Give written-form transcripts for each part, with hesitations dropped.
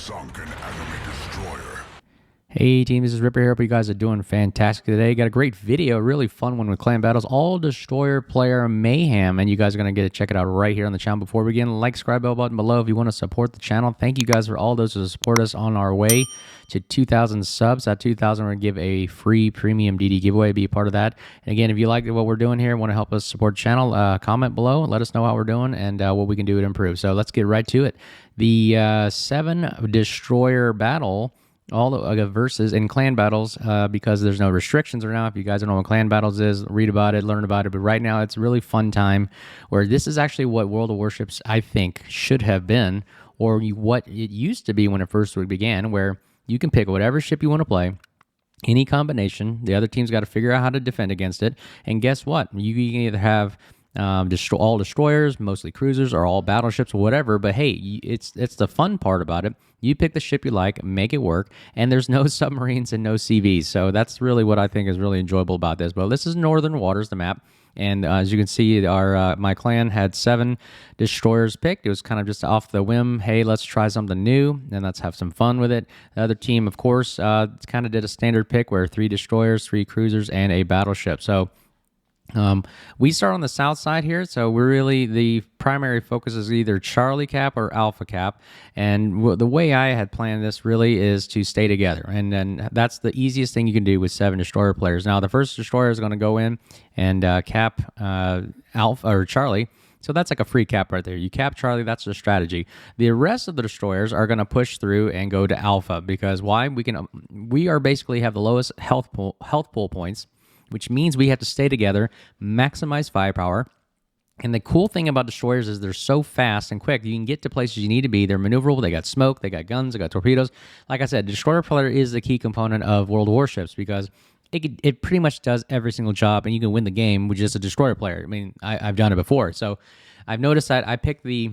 sunk an enemy destroyer. Hey team, this is Ripper here. Hope you guys are doing fantastic today. Got a great video, really fun one with clan battles, all destroyer player mayhem, and you guys are going to get to check it out right here on the channel. Before we begin, like, subscribe, bell button below if you want to support the channel. Thank you guys for all those who support us on our way to 2,000 subs. At 2,000, we're going to give a free premium DD giveaway. Be a part of that. And again, if you like what we're doing here, want to help us support the channel, comment below, let us know how we're doing and what we can do to improve. So let's get right to it. The 7 destroyer battle, all the verses in clan battles, because there's no restrictions right now. If you guys don't know what clan battles is, read about it, learn about it. But right now, it's a really fun time where this is actually what World of Warships, I think, should have been, or what it used to be when it first began, where you can pick whatever ship you want to play, any combination. The other team's got to figure out how to defend against it. And guess what? You can either have all destroyers, mostly cruisers, or all battleships, whatever. But hey, it's the fun part about it. You pick the ship you like, make it work, and there's no submarines and no CVs. So that's really what I think is really enjoyable about this. But this is Northern Waters, the map. And as you can see, my clan had 7 destroyers picked. It was kind of just off the whim. Hey, let's try something new, and let's have some fun with it. The other team, of course, kind of did a standard pick where 3 destroyers, 3 cruisers, and a battleship. So we start on the south side here, so we're really, the primary focus is either Charlie Cap or Alpha Cap, and the way I had planned this really is to stay together, and then that's the easiest thing you can do with 7 destroyer players. Now, the first destroyer is going to go in and cap Alpha or Charlie. So that's like a free cap right there. You cap Charlie, that's the strategy. The rest of the destroyers are going to push through and go to Alpha, because why? We are basically have the lowest health pool points, which means we have to stay together, maximize firepower. And the cool thing about destroyers is they're so fast and quick. You can get to places you need to be. They're maneuverable. They got smoke. They got guns. They got torpedoes. Like I said, destroyer player is the key component of World of Warships, because it pretty much does every single job, and you can win the game with just a destroyer player. I mean, I've done it before. So I've noticed that I picked the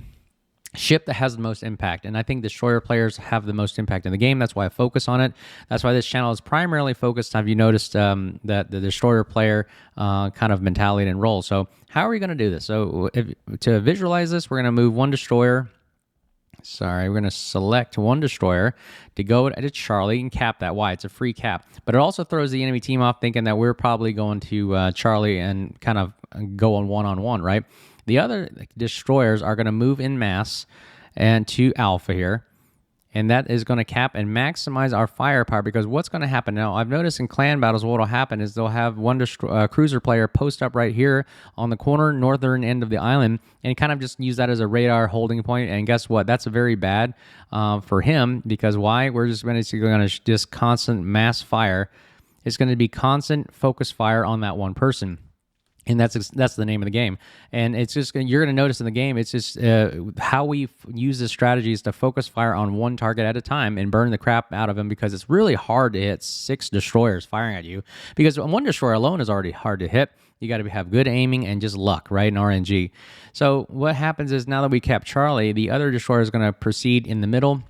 ship that has the most impact, and I think destroyer players have the most impact in the game. That's why I focus on it. That's why this channel is primarily focused. Have you noticed that the destroyer player kind of mentality and role? So how are we going to do this? So to visualize this, we're going to move 1 destroyer. Sorry, we're going to select 1 destroyer to go to Charlie and cap that. Why? It's a free cap. But it also throws the enemy team off, thinking that we're probably going to Charlie and kind of go on one-on-one, right? The other destroyers are going to move in mass and to Alpha here, and that is going to cap and maximize our firepower, because what's going to happen now, I've noticed in clan battles, what will happen is they'll have 1 cruiser player post up right here on the corner northern end of the island and kind of just use that as a radar holding point. And guess what? That's very bad for him, because why? We're just basically going to just constant mass fire. It's going to be constant focus fire on that one person. And that's the name of the game. And it's just, you're going to notice in the game, it's just how we use this strategy is to focus fire on 1 target at a time and burn the crap out of them, because it's really hard to hit 6 destroyers firing at you, because 1 destroyer alone is already hard to hit. You got to have good aiming and just luck, right? And RNG. So what happens is, now that we cap Charlie, the other destroyer is going to proceed in the middle,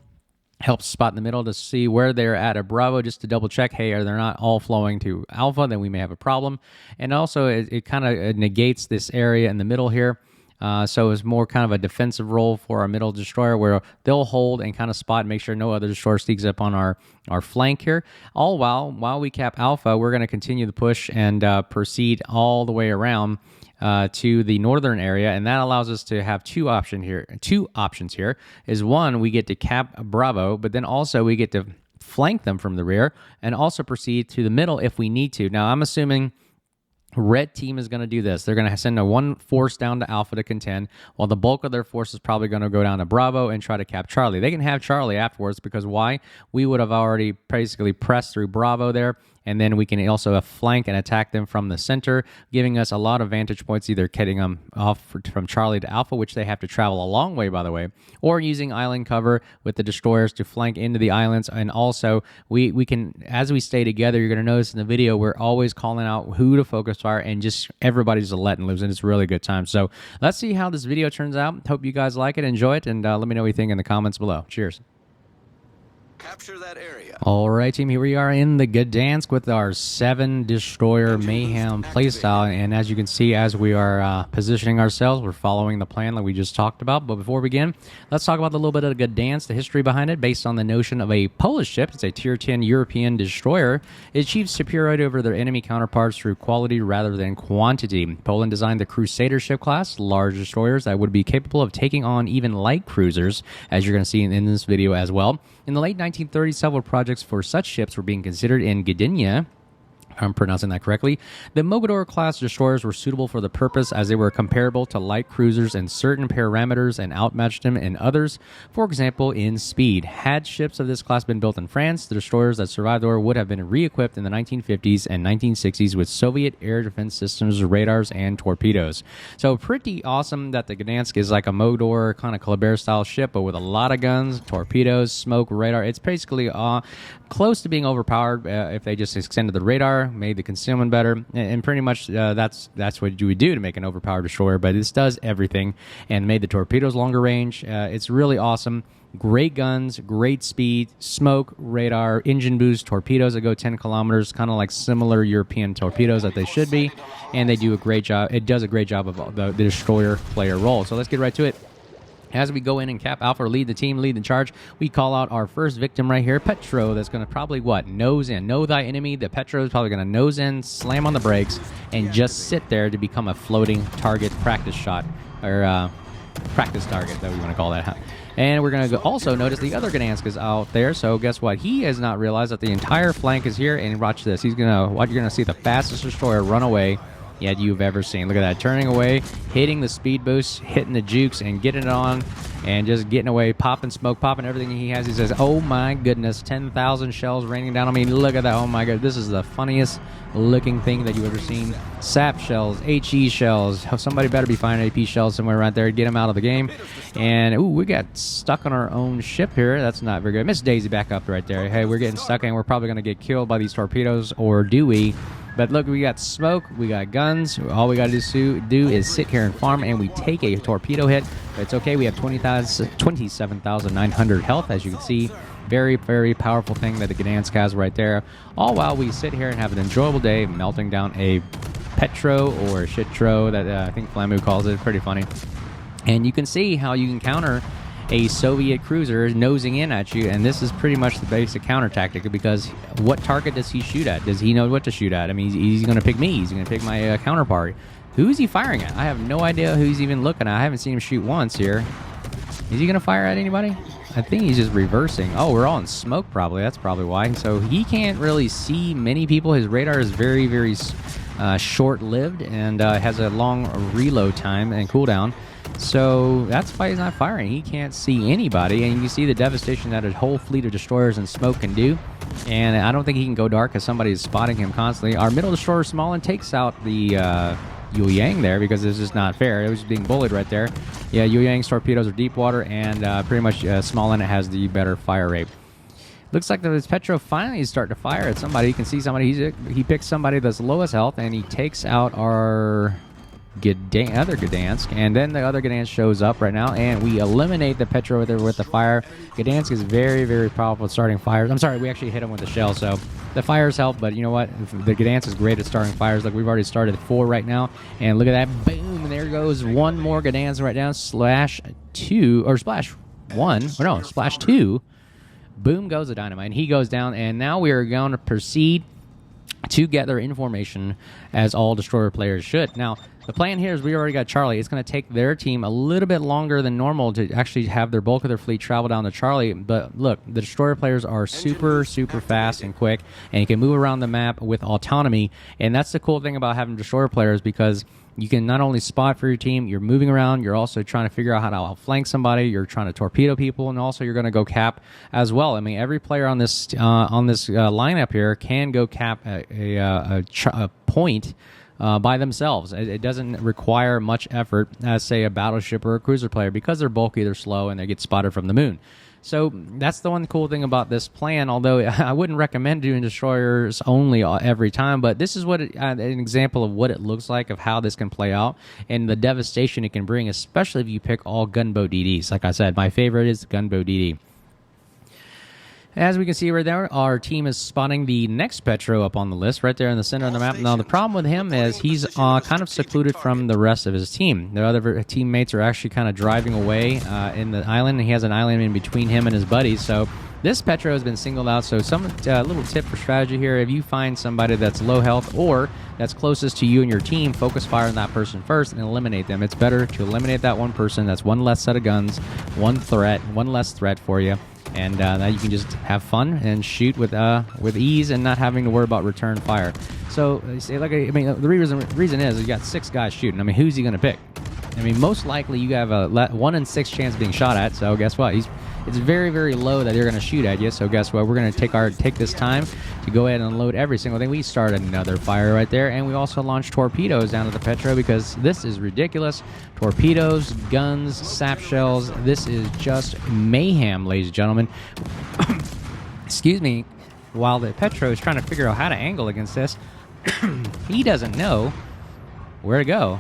help spot in the middle to see where they're at a Bravo, just to double check, hey, are they not all flowing to Alpha? Then we may have a problem. And also it kind of negates this area in the middle here. So it's more kind of a defensive role for our middle destroyer, where they'll hold and kind of spot and make sure no other destroyer sneaks up on our flank here. All while we cap Alpha, we're going to continue the push and proceed all the way around to the northern area, and that allows us to have 2 options here. Is 1, we get to cap Bravo, but then also we get to flank them from the rear and also proceed to the middle if we need to. Now, I'm assuming red team is going to do this. They're going to send 1 force down to Alpha to contend, while the bulk of their force is probably going to go down to Bravo and try to cap Charlie. They can have Charlie afterwards, because why? We would have already basically pressed through Bravo there, and then we can also flank and attack them from the center, giving us a lot of vantage points, either getting them off from Charlie to Alpha, which they have to travel a long way, by the way, or using island cover with the destroyers to flank into the islands. And also, we can, as we stay together, you're going to notice in the video, we're always calling out who to focus fire, and just everybody's letting loose, and it's a really good time. So let's see how this video turns out. Hope you guys like it, enjoy it, and let me know what you think in the comments below. Cheers. Capture that area. All right, team, here we are in the Gdansk with our 7-destroyer mayhem playstyle. And as you can see, as we are positioning ourselves, we're following the plan that we just talked about. But before we begin, let's talk about a little bit of Gdansk, the history behind it, based on the notion of a Polish ship. It's a Tier 10 European destroyer. It achieves superiority over their enemy counterparts through quality rather than quantity. Poland designed the Crusader ship class, large destroyers that would be capable of taking on even light cruisers, as you're going to see in this video as well. In the late 1930s, several projects for such ships were being considered in Gdynia. I'm pronouncing that correctly. The Mogador-class destroyers were suitable for the purpose as they were comparable to light cruisers in certain parameters and outmatched them in others, for example, in speed. Had ships of this class been built in France, the destroyers that survived the war would have been re-equipped in the 1950s and 1960s with Soviet air defense systems, radars, and torpedoes. So pretty awesome that the Gdansk is like a Mogador kind of Kleber-style ship, but with a lot of guns, torpedoes, smoke, radar. It's basically close to being overpowered if they just extended the radar, made the concealment better, and pretty much that's what you would do to make an overpowered destroyer. But this does everything and made the torpedoes longer range. It's really awesome. Great guns, great speed, smoke, radar, engine boost, torpedoes that go 10 kilometers, kind of like similar European torpedoes that they should be, and they do a great job. It does a great job of the destroyer player role. So let's get right to it. As we go in and cap Alpha, lead the team, lead the charge, we call out our first victim right here, Petro, that's going to probably, nose in. Know thy enemy. The Petro is probably going to nose in, slam on the brakes, and just sit there to become a floating target practice shot, or practice target, that we want to call that. And we're going to also notice the other Gdansk is out there, so guess what? He has not realized that the entire flank is here, and watch this. You're going to see the fastest destroyer run away yet you've ever seen. Look at that, turning away, hitting the speed boost, hitting the jukes, and getting it on, and just getting away, popping smoke, popping everything he has. He says, oh my goodness, 10,000 shells raining down on me. Look at that, oh my god, this is the funniest looking thing that you've ever seen. SAP shells, HE shells. Somebody better be finding AP shells somewhere right there. Get them out of the game. And, ooh, we got stuck on our own ship here. That's not very good. Miss Daisy, back up right there. Hey, we're getting stuck, and we're probably going to get killed by these torpedoes, or do we? But look, we got smoke, we got guns. All we got to do is sit here and farm, and we take a torpedo hit. But it's okay. We have 27,900 health, as you can see. Very, very powerful thing that the Gdansk has right there. All while we sit here and have an enjoyable day melting down a Petro or Shitro that I think Flamu calls it. Pretty funny. And you can see how you can counter a Soviet cruiser nosing in at you, and this is pretty much the basic counter tactic, because what target does he shoot at? Does he know what to shoot at? I mean, he's going to pick me. He's going to pick my counterpart. Who is he firing at? I have no idea who he's even looking at. I haven't seen him shoot once here. Is he going to fire at anybody? I think he's just reversing. Oh, we're all in smoke probably. That's probably why. So he can't really see many people. His radar is very, very short-lived and has a long reload time and cooldown. So that's why he's not firing. He can't see anybody, and you can see the devastation that a whole fleet of destroyers and smoke can do. And I don't think he can go dark because somebody is spotting him constantly. Our middle destroyer, Smolin, takes out the Yu Yang there because it's just not fair. It was being bullied right there. Yeah, Yu Yang's torpedoes are deep water, and pretty much Smolin has the better fire rate. Looks like this Petro finally is starting to fire at somebody. You can see somebody. He picks somebody that's lowest health, and he takes out our other Gdansk, and then the other Gdansk shows up right now, and we eliminate the Petro with the fire. Gdansk is very, very powerful at starting fires. I'm sorry, we actually hit him with the shell, so the fires help, but you know what? The Gdansk is great at starting fires. Look, we've already started 4 right now, and look at that. Boom, and there goes one more Gdansk right now. Splash 2. Boom goes the dynamite, and he goes down, and now we are going to proceed to gather information as all destroyer players should. Now, the plan here is we already got Charlie. It's going to take their team a little bit longer than normal to actually have their bulk of their fleet travel down to Charlie. But look, the destroyer players are super, super fast and quick, and you can move around the map with autonomy. And that's the cool thing about having destroyer players, because you can not only spot for your team, you're moving around, you're also trying to figure out how to outflank somebody, you're trying to torpedo people, and also you're going to go cap as well. I mean, every player on this lineup here can go cap a point by themselves. It doesn't require much effort as, say, a battleship or a cruiser player, because they're bulky, they're slow, and they get spotted from the moon. So that's the one cool thing about this plan, although I wouldn't recommend doing destroyers only every time, but this is what an example of what it looks like, of how this can play out, and the devastation it can bring, especially if you pick all gunboat DDs. Like I said, my favorite is gunboat DD. As we can see right there, our team is spotting the next Petro up on the list right there in the center of the map. Now, the problem with him is he's kind of secluded from the rest of his team. The other teammates are actually kind of driving away in the island, and he has an island in between him and his buddies. So this Petro has been singled out. So some little tip for strategy here: if you find somebody that's low health or that's closest to you and your team, focus fire on that person first and eliminate them. It's better to eliminate that one person. That's one less set of guns, one less threat for you. And now you can just have fun and shoot with ease and not having to worry about return fire. So, the reason is you got 6 guys shooting. I mean, who's he going to pick? I mean, most likely you have a 1 in 6 chance of being shot at. So guess what? It's very, very low that they're going to shoot at you. So guess what? We're going to take this time to go ahead and unload every single thing. We started another fire right there, and we also launched torpedoes down at the Petro because this is ridiculous. Torpedoes, guns, sap shells. This is just mayhem, ladies and gentlemen. Excuse me. While the Petro is trying to figure out how to angle against this, he doesn't know where to go.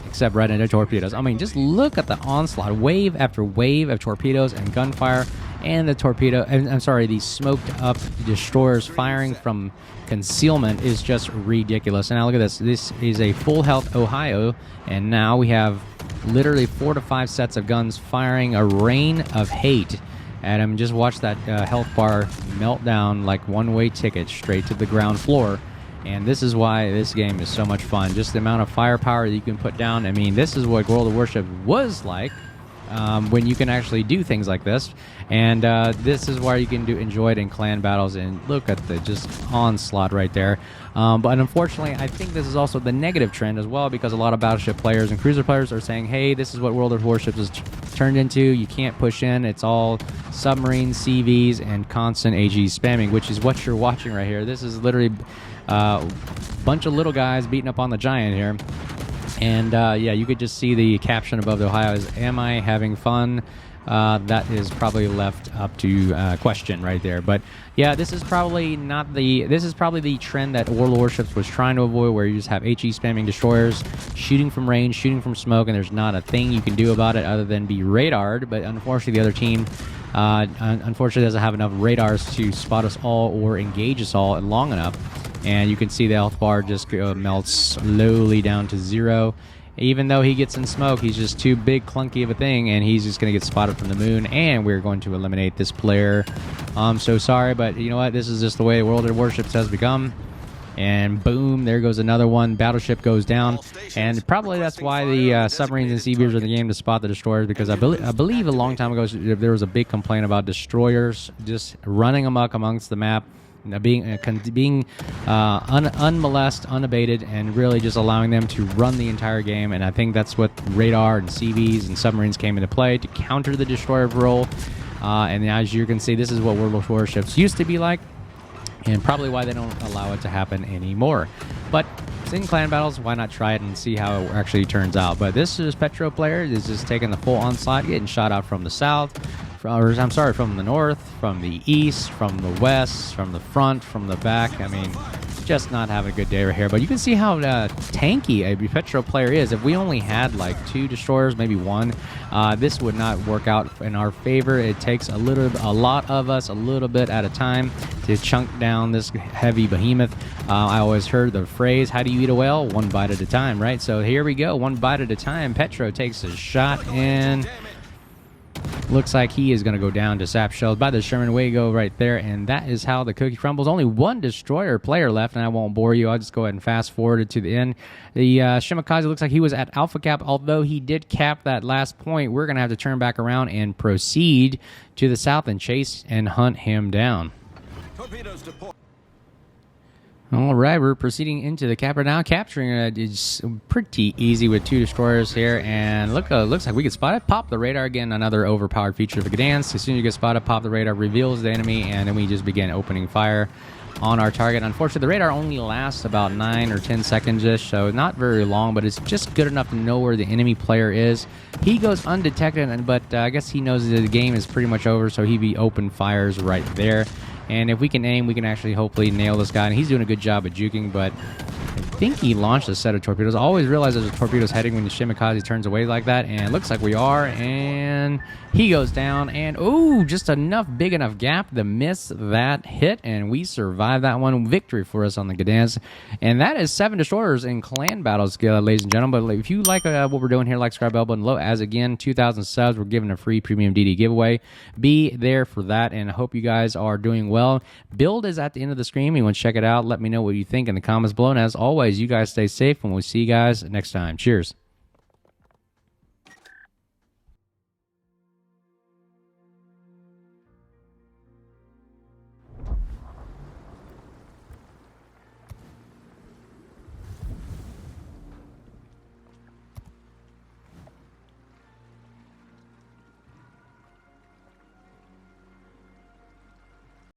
Except right into torpedoes. I mean, just look at the onslaught, wave after wave of torpedoes and gunfire, and the smoked up destroyers firing from concealment is just ridiculous. And now look at this. This is a full health Ohio, and now we have literally 4 to 5 sets of guns firing a rain of hate at him. Just watch that health bar melt down like one-way ticket straight to the ground floor. And this is why this game is so much fun. Just the amount of firepower that you can put down. I mean, this is what World of Warship was like when you can actually do things like this. And this is why you can enjoy it in clan battles. And look at the just onslaught right there. But unfortunately, I think this is also the negative trend as well, because a lot of battleship players and cruiser players are saying, hey, this is what World of Warships has turned into. You can't push in. It's all submarines, CVs, and constant AG spamming, which is what you're watching right here. This is literally bunch of little guys beating up on the giant here. And yeah, you could just see the caption above the Ohio is, am I having fun? That is probably left up to question right there. But yeah, this is probably the trend that World of Warships was trying to avoid, where you just have HE spamming destroyers, shooting from range, shooting from smoke, and there's not a thing you can do about it other than be radared. But unfortunately, the other team unfortunately doesn't have enough radars to spot us all or engage us all long enough. And you can see the health bar just melts slowly down to 0. Even though he gets in smoke, he's just too big, clunky of a thing, and he's just going to get spotted from the moon, and we're going to eliminate this player. I'm so sorry, but you know what? This is just the way World of Warships has become. And boom, there goes another one. Battleship goes down, and probably that's why the submarines and CVs are in the game, to spot the destroyers, because I believe a long time ago there was a big complaint about destroyers just running amok amongst the map, being unmolested, unabated, and really just allowing them to run the entire game. And I think that's what radar and CVs and submarines came into play to counter the destroyer role. And as you can see, this is what World of Warships used to be like, and probably why they don't allow it to happen anymore. But it's in clan battles, why not try it and see how it actually turns out? But this is Petro player is just taking the full onslaught, getting shot out from the south, from the north, from the east, from the west, from the front, from the back. I mean, just not having a good day right here. But you can see how tanky a Petro player is. If we only had like 2 destroyers, maybe 1, this would not work out in our favor. It takes a lot of us, a little bit at a time, to chunk down this heavy behemoth. I always heard the phrase, how do you eat a whale? 1 bite at a time, right? So here we go, 1 bite at a time. Petro takes a shot, and looks like he is going to go down to sap shells by the Sherman Wago right there, and that is how the cookie crumbles. Only 1 destroyer player left, and I won't bore you. I'll just go ahead and fast forward it to the end. The Shimakaze looks like he was at alpha cap, although he did cap that last point. We're going to have to turn back around and proceed to the south and chase and hunt him down. Torpedoes to port. All right, we're proceeding into the capper now. Capturing it is pretty easy with 2 destroyers here, and looks like we can spot it. Pop the radar again, another overpowered feature of Gdansk. As soon as you get spotted, pop the radar, reveals the enemy, and then we just begin opening fire on our target. Unfortunately, the radar only lasts about 9 or 10 seconds-ish, so not very long, but it's just good enough to know where the enemy player is. He goes undetected, but I guess he knows that the game is pretty much over, so he open fires right there. And if we can aim, we can actually hopefully nail this guy. And he's doing a good job at juking, but I think he launched a set of torpedoes. I always realize there's a torpedoes heading when the Shimakaze turns away like that. And it looks like we are. And and he goes down. And, oh, just big enough gap to miss that hit, and we survive that one. Victory for us on the Gdansk. And that is 7 destroyers in clan battles, ladies and gentlemen. But if you like what we're doing here, like, subscribe, bell button below. As again, 2,000 subs, we're giving a free premium DD giveaway. Be there for that, and I hope you guys are doing well. Build is at the end of the screen. You want to check it out. Let me know what you think in the comments below. And as always, you guys stay safe, and we'll see you guys next time. Cheers.